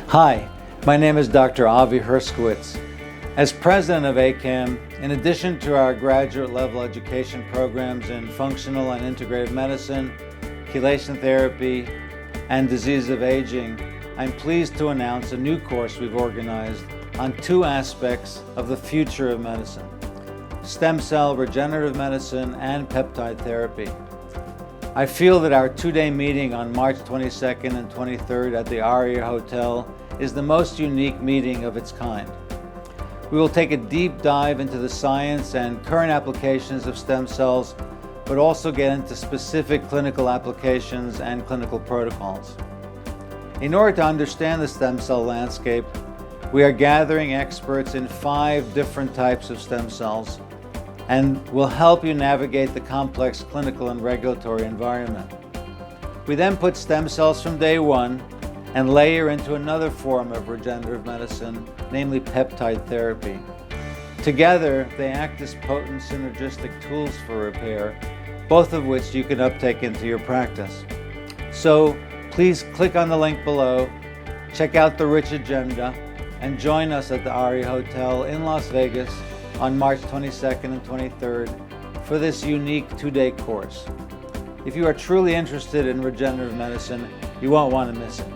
Hi, my name is Dr. Avi Herskowitz. As president of ACAM, in addition to our graduate level education programs in functional and integrative medicine, chelation therapy, and disease of aging, I'm pleased to announce a new course we've organized on two aspects of the future of medicine: stem cell regenerative medicine and peptide therapy. I feel that our two-day meeting on March 22nd and 23rd at the ARIA Hotel is the most unique meeting of its kind. We will take a deep dive into the science and current applications of stem cells, but also get into specific clinical applications and clinical protocols. In order to understand the stem cell landscape, we are gathering experts in 5 different types of stem cells, and will help you navigate the complex clinical and regulatory environment. We then put stem cells from day one and layer into another form of regenerative medicine, namely peptide therapy. Together, they act as potent synergistic tools for repair, both of which you can uptake into your practice. So please click on the link below, check out the rich agenda, and join us at the ARIA Hotel in Las Vegas on March 22nd and 23rd for this unique 2-day course. If you are truly interested in regenerative medicine, you won't want to miss it.